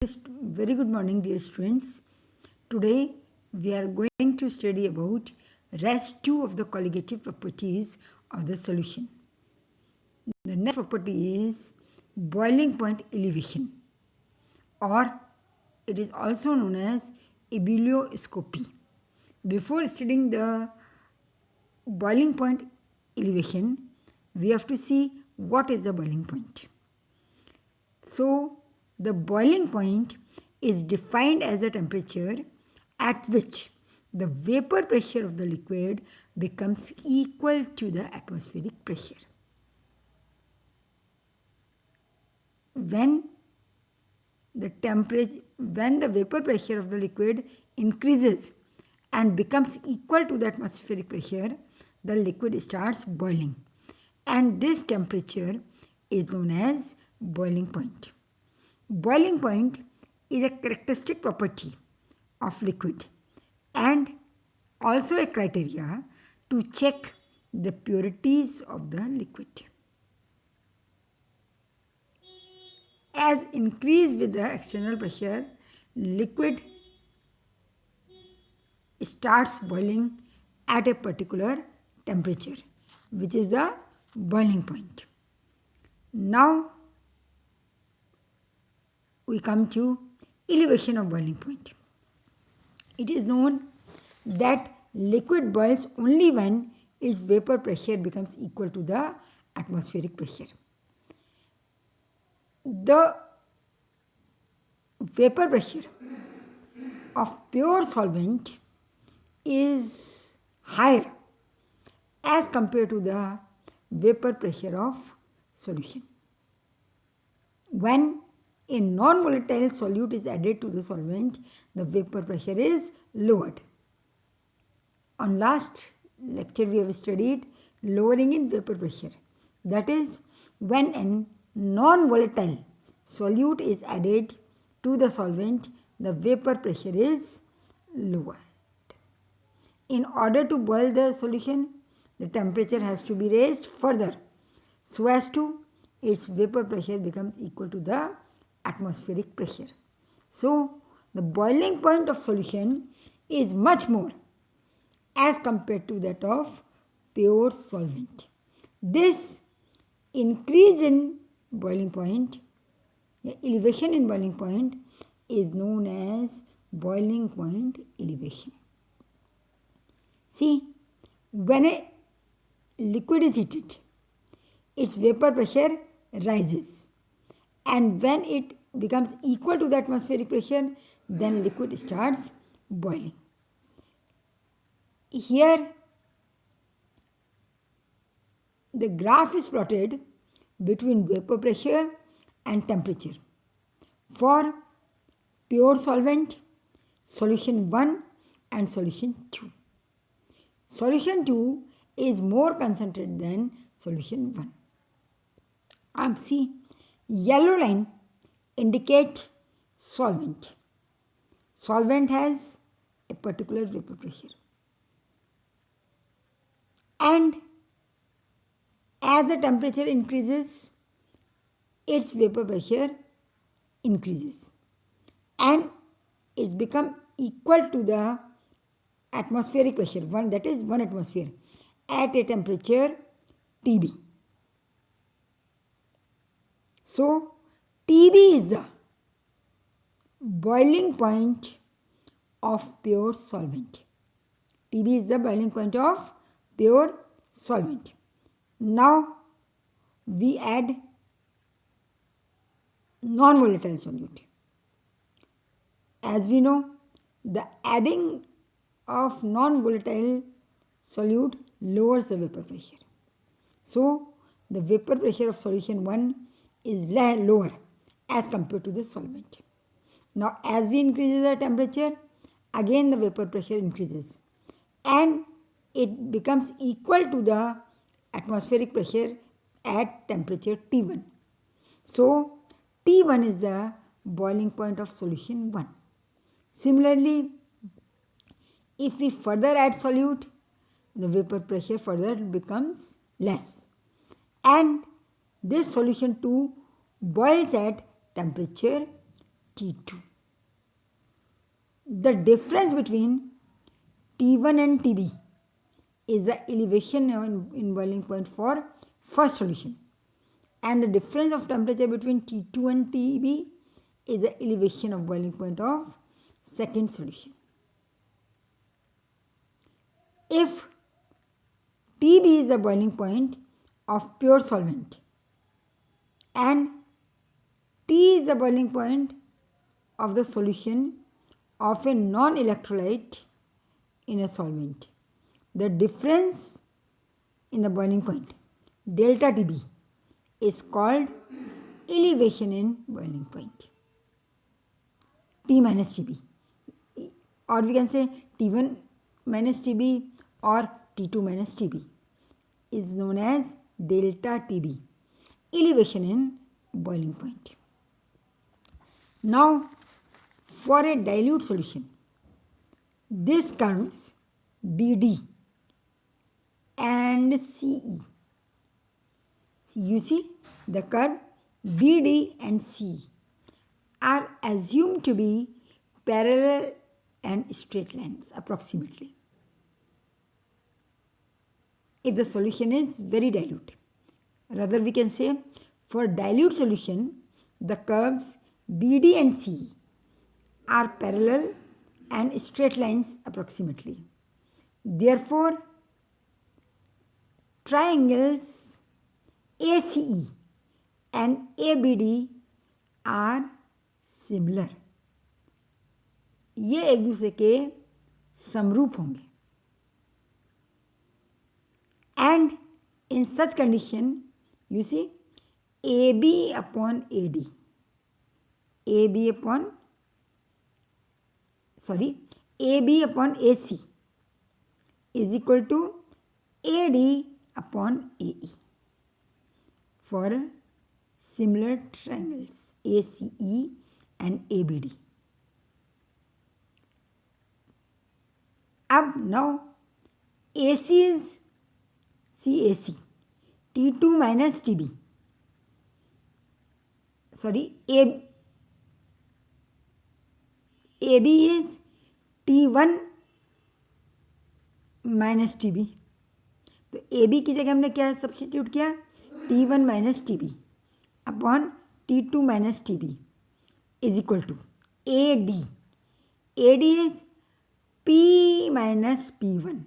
Very good morning, dear students. Today we are going to study about rest 2 of the colligative properties of the solution. The next property is boiling point elevation, or it is also known as ebullioscopy. Before studying the boiling point elevation, we have to see what is the boiling point. So, the boiling point is defined as the temperature at which the vapor pressure of the liquid becomes equal to the atmospheric pressure. When the vapor pressure of the liquid increases and becomes equal to the atmospheric pressure, the liquid starts boiling, and this temperature is known as boiling point. Boiling point is a characteristic property of liquid and also a criteria to check the purities of the liquid. As increase with the external pressure, liquid starts boiling at a particular temperature, which is the boiling point. Now we come to elevation of boiling point. It is known that liquid boils only when its vapor pressure becomes equal to the atmospheric pressure. The vapor pressure of pure solvent is higher as compared to the vapor pressure of solution. When a non-volatile solute is added to the solvent, the vapor pressure is lowered. On last lecture we have studied lowering in vapor pressure. That is, when a non-volatile solute is added to the solvent, the vapor pressure is lowered. In order to boil the solution, the temperature has to be raised further so as to its vapor pressure becomes equal to the atmospheric pressure. So, the boiling point of solution is much more as compared to that of pure solvent. This increase in boiling point, the elevation in boiling point, is known as boiling point elevation. See, when a liquid is heated, its vapor pressure rises, and when it becomes equal to the atmospheric pressure, then liquid starts boiling. Here the graph is plotted between vapor pressure and temperature for pure solvent, solution 1 and solution 2. Solution 2 is more concentrated than solution 1. And see, yellow line indicate solvent. Solvent has a particular vapor pressure. And as the temperature increases, its vapor pressure increases. And it's become equal to the atmospheric pressure, that is 1 atmosphere, at a temperature Tb. So, Tb is the boiling point of pure solvent. Tb is the boiling point of pure solvent. Now, we add non-volatile solute. As we know, the adding of non-volatile solute lowers the vapor pressure. So, the vapor pressure of solution 1 is lower as compared to the solvent. Now, as we increase the temperature, again the vapor pressure increases and it becomes equal to the atmospheric pressure at temperature T1. So, T1 is the boiling point of solution 1. Similarly, if we further add solute, the vapor pressure further becomes less. And this solution 2 boils at temperature T2. The difference between T1 and TB is the elevation in boiling point for first solution, and the difference of temperature between T2 and TB is the elevation of boiling point of second solution. If TB is the boiling point of pure solvent and T is the boiling point of the solution of a non-electrolyte in a solvent, the difference in the boiling point, delta TB, is called elevation in boiling point, T minus TB, or we can say T1 minus TB or T2 minus TB, is known as delta TB, elevation in boiling point. Now, for a dilute solution, these curves BD and CE, you see the curve BD and CE are assumed to be parallel and straight lines approximately if the solution is very dilute. Rather, we can say for dilute solution, the curves BD and CE are parallel and straight lines approximately. Therefore, triangles ACE and ABD are similar. ये एक दूसरे के समरूप होंगे. And in such condition, you see AB upon AD, AB upon AC is equal to AD upon AE for similar triangles ACE and ABD. अब now AC is CAC, T2 minus TB, AB is T1 minus TB. तो AB की जगह हमने क्या substitute किया, T1 minus TB upon T2 minus TB is equal to AD. AD is P minus P1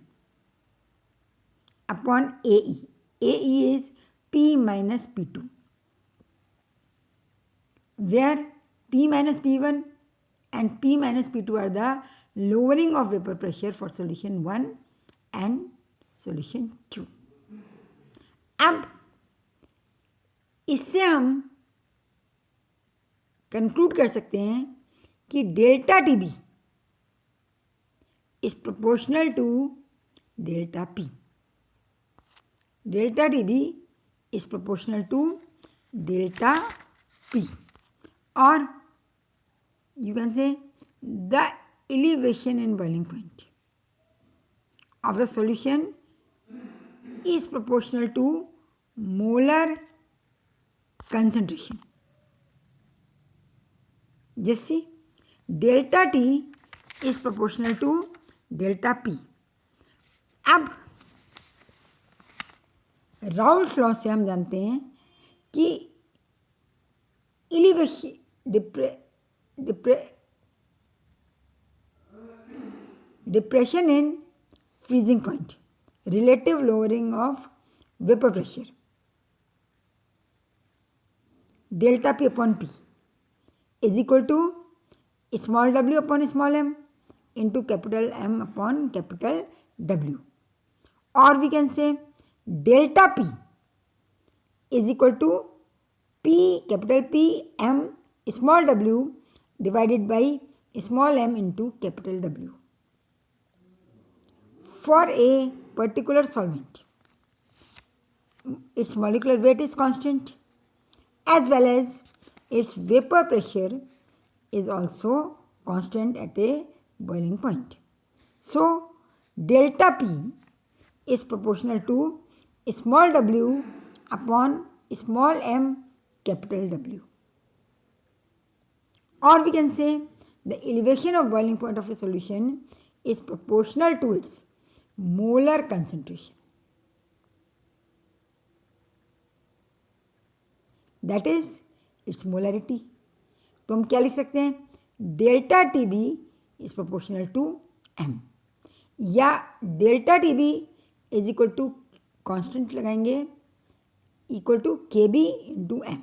upon AE. AE is P minus P2, where P minus P1 and P minus P2 are the lowering of vapor pressure for solution 1 and solution 2. अब इससे हम conclude कर सकते हैं कि delta TB is proportional to delta P. Delta TB is proportional to delta P, or you can say the elevation in boiling point of the solution is proportional to molar concentration. Just see, delta T is proportional to delta P. अब Raoult law से हम जानते हैं कि elevation depression in freezing point, relative lowering of vapour pressure, delta P upon P is equal to small w upon small m into capital M upon capital W, और we can say delta P is equal to P capital P M small w divided by small m into capital W for a particular solvent. Its molecular weight is constant as well as its vapor pressure is also constant at a boiling point. So, delta P is proportional to small w upon small m capital W. or we can say the elevation of boiling point of a solution is proportional to its molar concentration. That is its molarity. तो हम क्या लिख सकते हैं? Delta T B is proportional to M, या delta T B is equal to constant लगाएंगे equal to K B into M.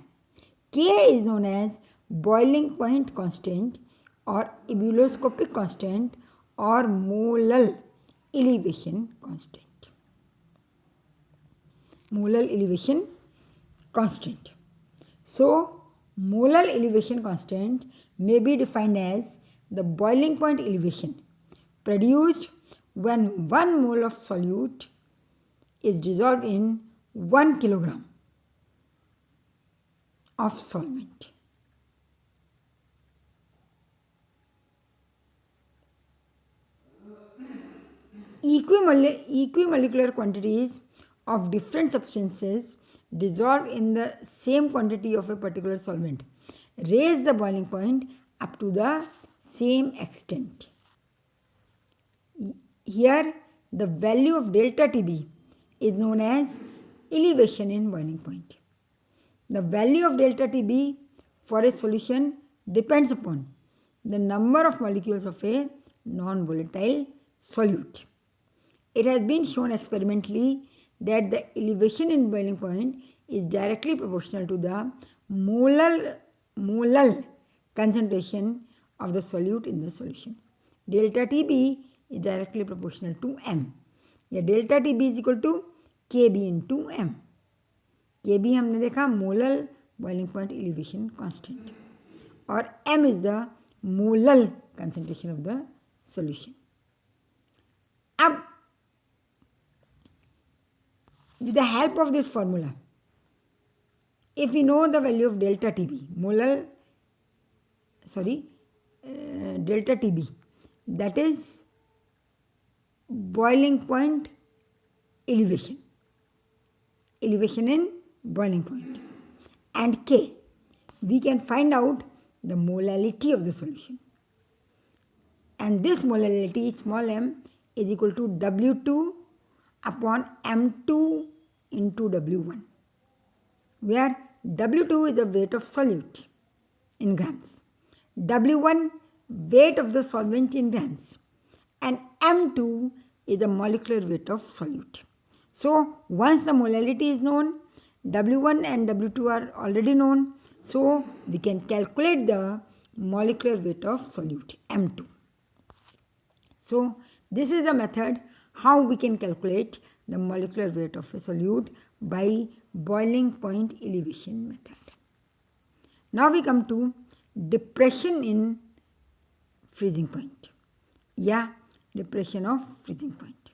K is known as boiling point constant और ebullioscopic constant और molal elevation constant. Molal elevation constant. So, molar elevation constant may be defined as the boiling point elevation produced when 1 mole of solute is dissolved in 1 kilogram of solvent. Equimolecular quantities of different substances dissolved in the same quantity of a particular solvent raise the boiling point up to the same extent. Here the value of delta Tb is known as elevation in boiling point. The value of delta Tb for a solution depends upon the number of molecules of a non-volatile solute. It has been shown experimentally that the elevation in boiling point is directly proportional to the molal concentration of the solute in the solution. Delta Tb is directly proportional to m. या delta Tb is equal to Kb into m. Kb हमने देखा molal boiling point elevation constant और m is the molal concentration of the solution. अब with the help of this formula, if we know the value of delta Tb, delta Tb, that is boiling point elevation in boiling point, and K, we can find out the molality of the solution. And this molality, small m, is equal to W2 upon M2 into W1, where W2 is the weight of solute in grams, W1 weight of the solvent in grams, and M2 is the molecular weight of solute. So once the molality is known, W1 and W2 are already known, so we can calculate the molecular weight of solute, M2. So this is the method how we can calculate the molecular weight of a solute by boiling point elevation method. Now we come to depression in freezing point. Depression of freezing point.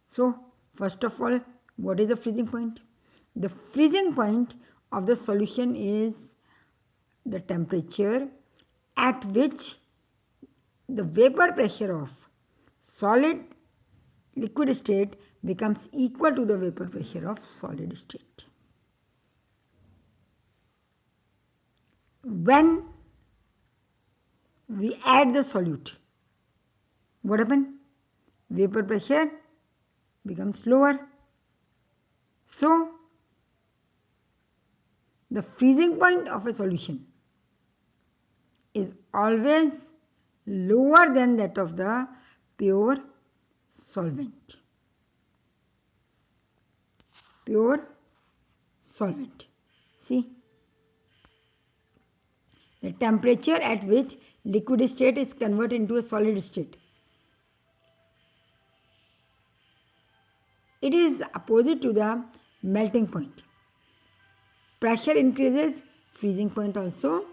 So first of all, what is the freezing point? The freezing point of the solution is the temperature at which the vapor pressure of solid liquid state becomes equal to the vapor pressure of solid state. When we add the solute, what happens? Vapor pressure becomes lower. So the freezing point of a solution is always lower than that of the pure solvent. Pure solvent. See, the temperature at which liquid state is converted into a solid state, it is opposite to the melting point. Pressure increases, freezing point also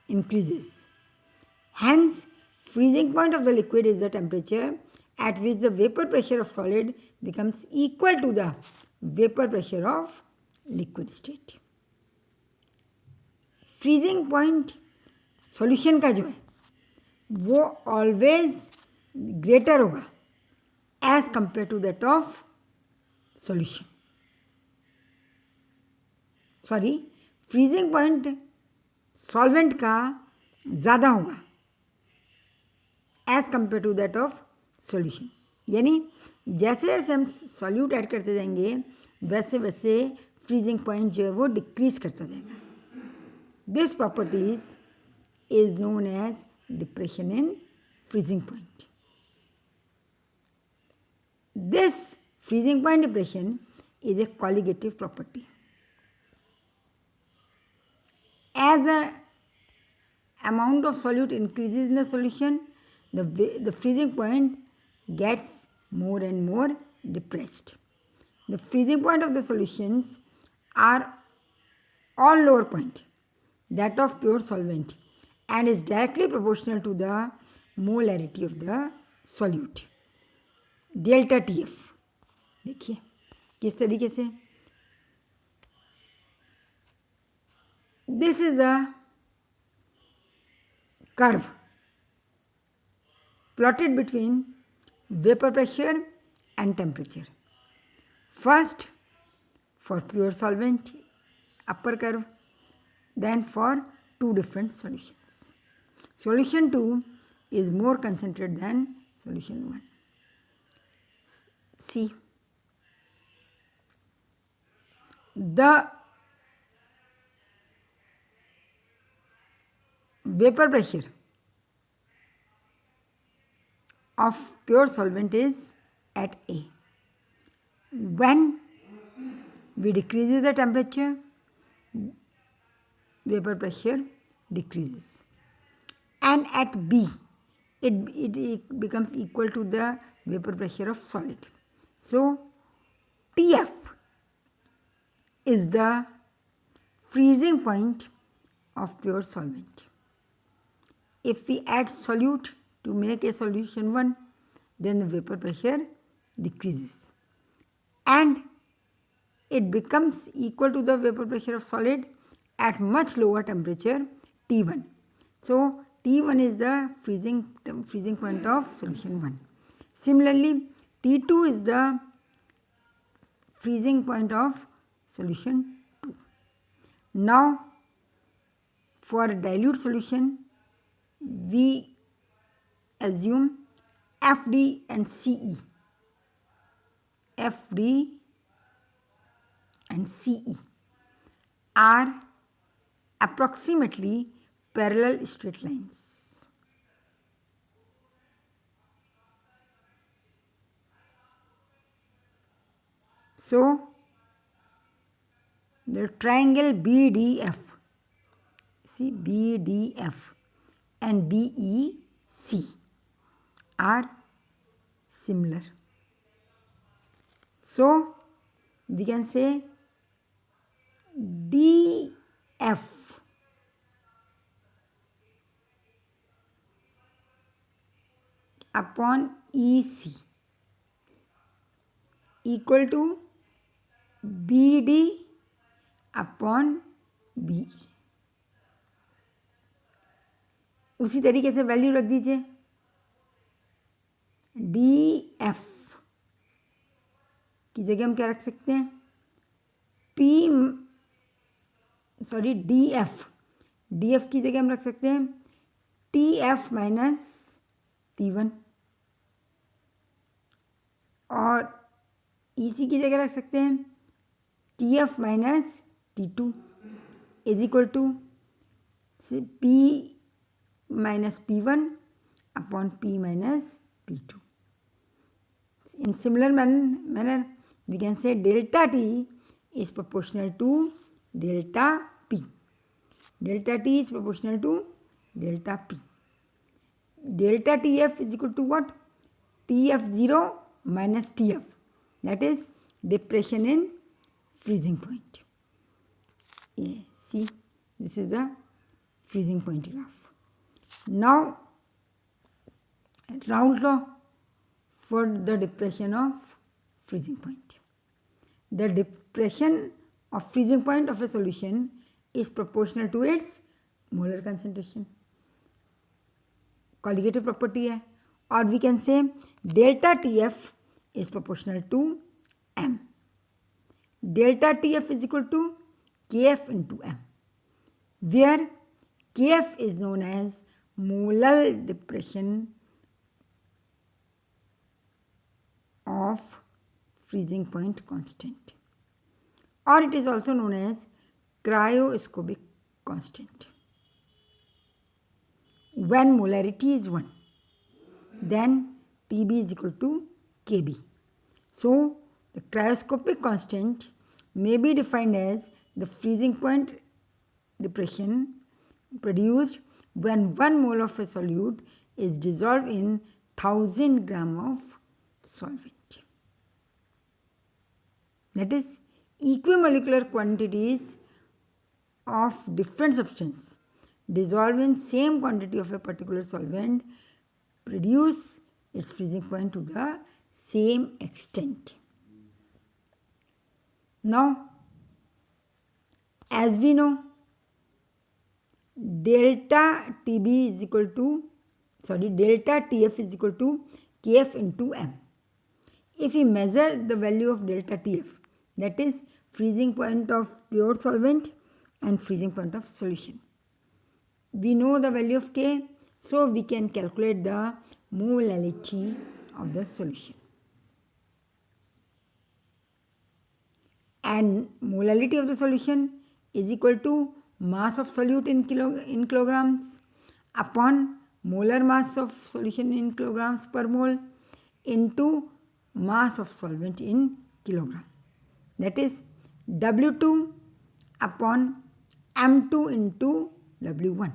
increases. Hence, freezing point of the liquid is the temperature at which the vapor pressure of solid becomes equal to the vapor pressure of liquid state. Freezing point solution का जो है वो always greater होगा as compared to that of solution. Freezing point solvent का ज़्यादा होगा as compare to that of solution. यानी जैसे जैसे हम सॉल्यूट ऐड करते जाएंगे वैसे वैसे फ्रीजिंग पॉइंट जो है वो डिक्रीज करता जाएगा। This properties is known as depression in freezing point. This freezing point depression is a colligative property. As the amount of solute increases in the solution, the freezing point gets more and more depressed. The freezing point of the solutions are all lower point, that of pure solvent, and is directly proportional to the molarity of the solute. Delta TF देखिए किस तरीके से, this is a curve plotted between vapor pressure and temperature. First for pure solvent upper curve, then for two different solutions. Solution 2 is more concentrated than solution 1. See, the vapor pressure of pure solvent is at A. When we decrease the temperature, vapor pressure decreases, and at B it becomes equal to the vapor pressure of solid. So TF is the freezing point of pure solvent. If we add solute to make a solution 1, then the vapor pressure decreases and it becomes equal to the vapor pressure of solid at much lower temperature T1. So T1 is the freezing point of solution 1. Similarly, T2 is the freezing point of solution 2. Now for a dilute solution, we assume FD and CE. FD and CE are approximately parallel straight lines. So the triangle BDF, see BDF and BEC are similar. So we can say DF upon EC equal to BD upon BE. उसी तरीके से value रख दीजिए, DF की जगह हम क्या रख सकते हैं, DF की जगह हम रख सकते हैं TF माइनस T1 और EC की जगह रख सकते हैं TF minus T2 is equal to P minus P1 upon P minus P2. In similar manner, we can say delta T is proportional to delta P. Delta T is proportional to delta P. Delta TF is equal to what? TF0 minus TF. That is depression in freezing point. Yeah, see, this is the freezing point graph. Now, Raoult law for the depression of freezing point. The depression of freezing point of a solution is proportional to its molar concentration. Colligative property है, or we can say delta TF is proportional to M. Delta TF is equal to KF into M, where Kf is known as molar depression of freezing point constant, or it is also known as cryoscopic constant. When molarity is 1, then Tb is equal to Kb. So, the cryoscopic constant may be defined as the freezing point depression produced when 1 mole of a solute is dissolved in 1000 gram of solvent. That is, equimolecular quantities of different substance dissolved in same quantity of a particular solvent produce its freezing point to the same extent. Now, as we know, delta Tf is equal to Kf into m. If we measure the value of delta Tf, that is freezing point of pure solvent and freezing point of solution, we know the value of K, so we can calculate the molality of the solution. And molality of the solution is equal to mass of solute in kilograms upon molar mass of solution in kilograms per mole into mass of solvent in kilogram. That is W2 upon M2 into W1.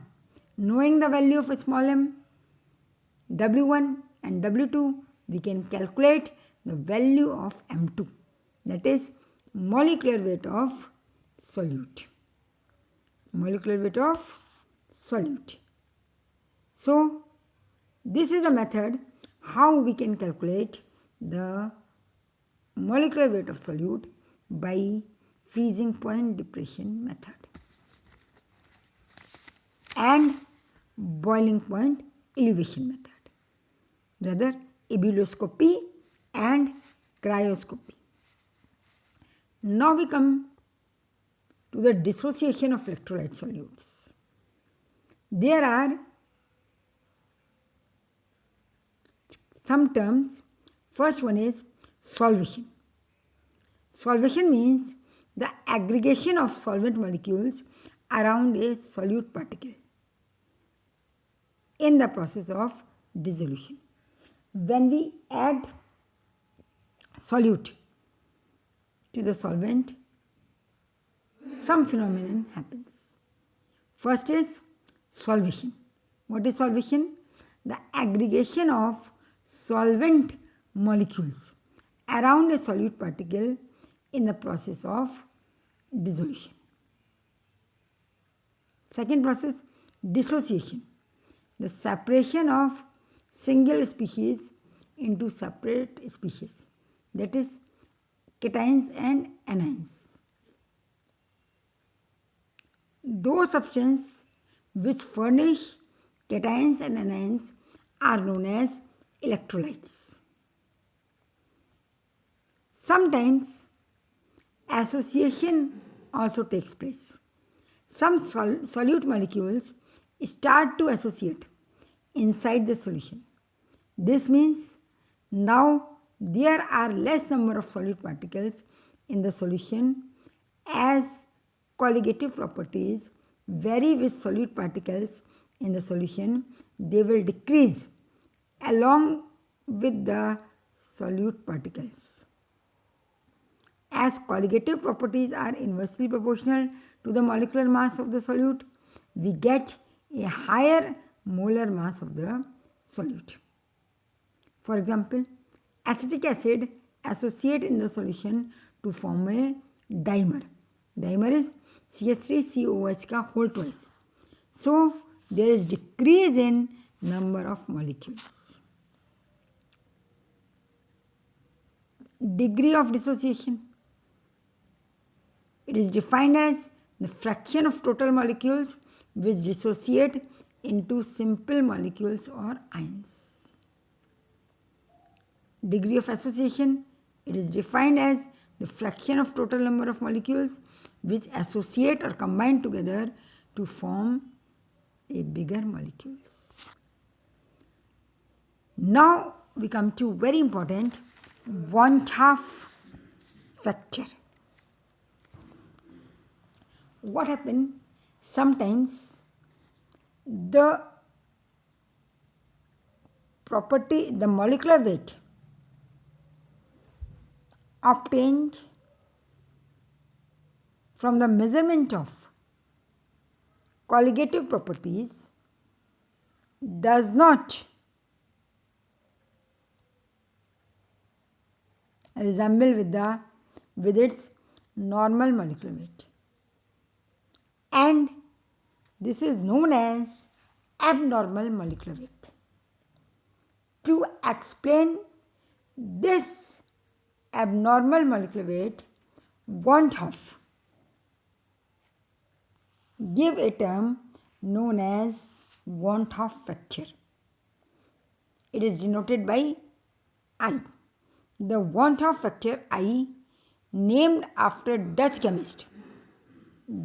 Knowing the value of a small m, W1 and W2, we can calculate the value of M2. That is molecular weight of solute. Molecular weight of solute. So, this is the method how we can calculate the molecular weight of solute by freezing point depression method and boiling point elevation method, rather ebullioscopy and cryoscopy. Now we come to the dissociation of electrolyte solutes. There are some terms. First one is solvation. Solvation means the aggregation of solvent molecules around a solute particle in the process of dissolution. When we add solute to the solvent, some phenomenon happens. First is solvation. What is solvation? The aggregation of solvent molecules around a solute particle in the process of dissolution. Second process, dissociation. The separation of single species into separate species, that is cations and anions. Those substances which furnish cations and anions are known as electrolytes. Sometimes association also takes place. Some solute molecules start to associate inside the solution. This means now there are less number of solute particles in the solution as colligative properties vary with solute particles in the solution. They will decrease along with the solute particles. As colligative properties are inversely proportional to the molecular mass of the solute, we get a higher molar mass of the solute. For example, acetic acid associate in the solution to form a dimer. Dimer is CH3COOH ka whole twice. So, there is decrease in number of molecules. Degree of dissociation. It is defined as the fraction of total molecules which dissociate into simple molecules or ions. Degree of association. It is defined as the fraction of total number of molecules which associate or combine together to form a bigger molecules. Now we come to very important one-half factor. What happens? Sometimes the property, the molecular weight obtained from the measurement of colligative properties does not resemble with its normal molecular weight, and this is known as abnormal molecular weight. To explain this abnormal molecular weight, one half give a term known as one half factor. It is denoted by I. The one half factor I, named after Dutch chemist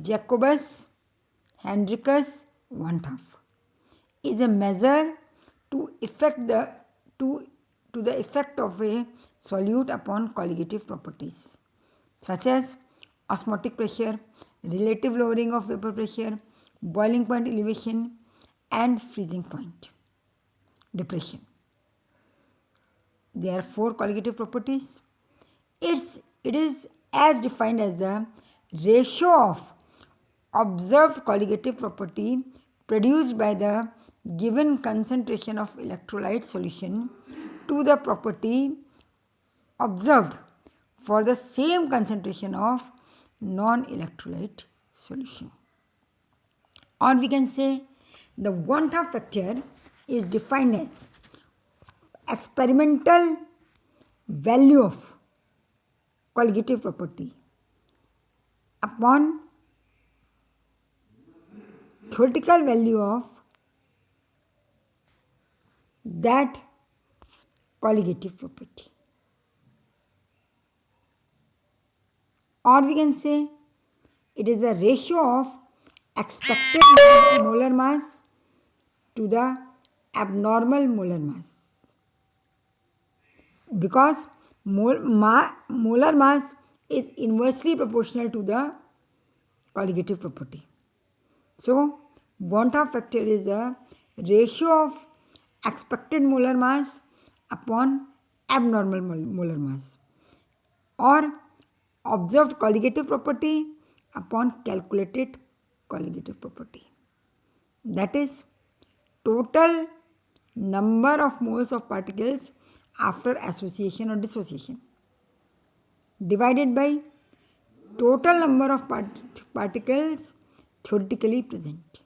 Jacobus Hendrikus one half, is a measure to the effect of a solute upon colligative properties such as osmotic pressure, relative lowering of vapor pressure, boiling point elevation, and freezing point depression. There are 4 colligative properties. It is as defined as the ratio of observed colligative property produced by the given concentration of electrolyte solution to the property observed for the same concentration of non-electrolyte solution. Or we can say the one-half factor is defined as experimental value of colligative property upon theoretical value of that colligative property. Or we can say it is the ratio of expected molar mass to the abnormal molar mass, because molar mass is inversely proportional to the colligative property. So, one-half factor is the ratio of expected molar mass upon abnormal molar mass, or observed colligative property upon calculated colligative property. That is total number of moles of particles after association or dissociation divided by total number of particles theoretically present.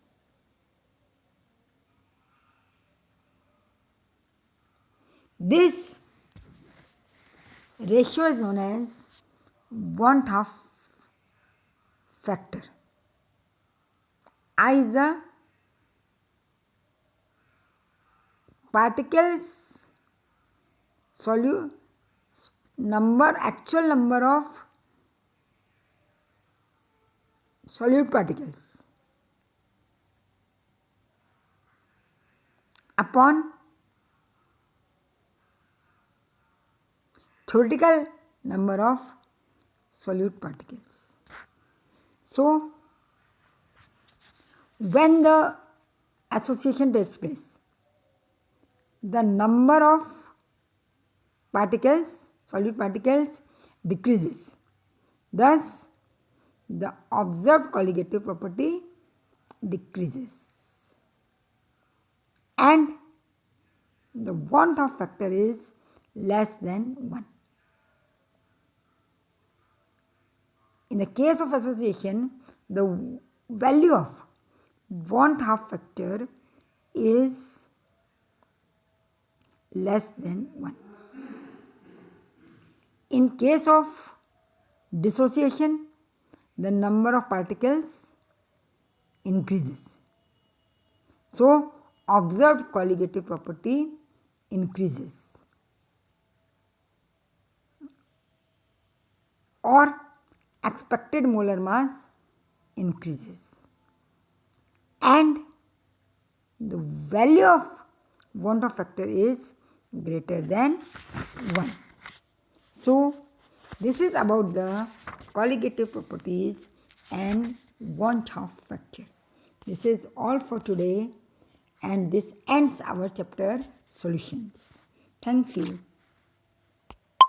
This ratio is known as one-half factor. I is the particles actual number of solute particles upon theoretical number of solute particles. So, when the association takes place, the number of particles, solute particles, decreases. Thus, the observed colligative property decreases, and the one-half factor is less than 1. In the case of association, the value of one-half factor is less than 1. In case of dissociation, the number of particles increases. So, observed colligative property increases, or expected molar mass increases, and the value of want of factor is greater than 1. So, this is about the colligative properties and want of factor. This is all for today, and this ends our chapter solutions. Thank you.